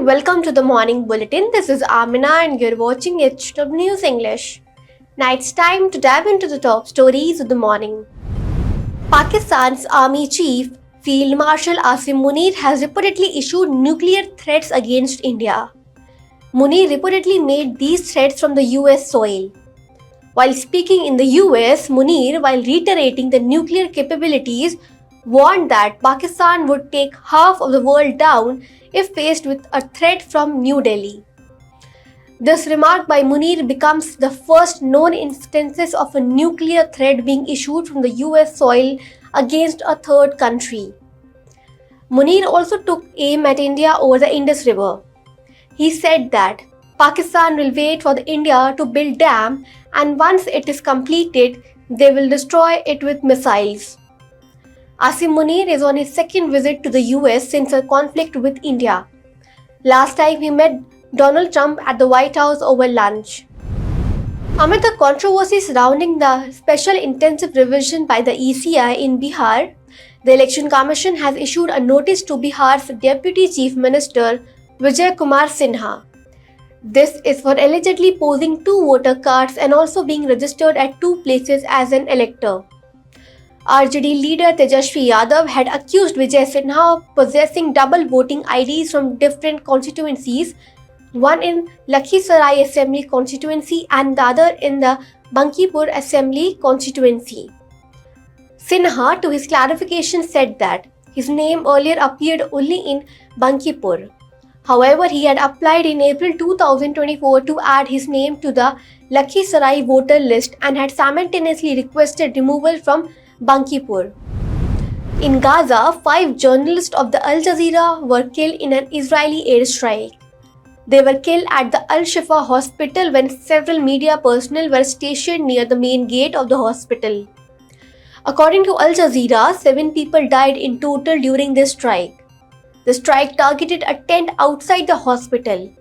and welcome to the morning bulletin. This is Amina and you're watching HW News English. Now it's time to dive into the top stories of the morning. Pakistan's Army Chief Field Marshal Asim Munir has reportedly issued nuclear threats against India. Munir reportedly made these threats from the US soil. While speaking in the US, Munir, while reiterating the nuclear capabilities, warned that Pakistan would take half of the world down if faced with a threat from New Delhi. This remark by Munir becomes the first known instances of a nuclear threat being issued from the US soil against a third country. Munir also took aim at India over the Indus River. He said that Pakistan will wait for India to build dam, and once it is completed, they will destroy it with missiles. Asim Munir is on his second visit to the US since a conflict with India. Last time he met Donald Trump at the White House over lunch. Amid the controversy surrounding the special intensive revision by the ECI in Bihar, the Election Commission has issued a notice to Bihar's Deputy Chief Minister Vijay Kumar Sinha. This is for allegedly posing two voter cards and also being registered at two places as an elector. RJD leader Tejashwi Yadav had accused Vijay Sinha of possessing double voting IDs from different constituencies, one in Lakhisarai Assembly constituency and the other in the Bankipur Assembly constituency. Sinha, to his clarification, said that his name earlier appeared only in Bankipur. However, he had applied in April 2024 to add his name to the Lakhisarai voter list and had simultaneously requested removal from Bankipur. In Gaza, 5 journalists of the Al Jazeera were killed in an Israeli airstrike. They were killed at the Al Shifa hospital when several media personnel were stationed near the main gate of the hospital. According to Al Jazeera, 7 people died in total during this strike. The strike targeted a tent outside the hospital.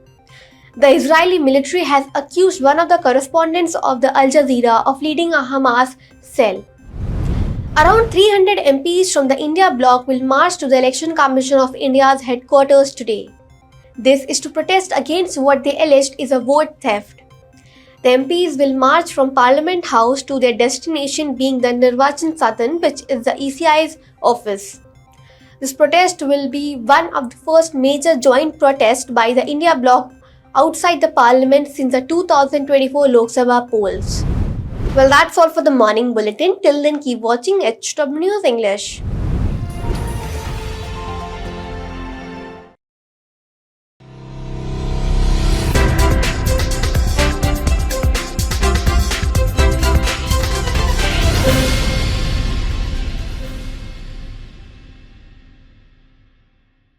The Israeli military has accused one of the correspondents of the Al Jazeera of leading a Hamas cell. Around 300 MPs from the India bloc will march to the Election Commission of India's headquarters today. This is to protest against what they alleged is a vote theft. The MPs will march from Parliament House to their destination being the Nirvachan Sadan, which is the ECI's office. This protest will be one of the first major joint protests by the India bloc outside the parliament since the 2024 Lok Sabha polls. Well, that's all for the morning bulletin. Till then, keep watching HW News English.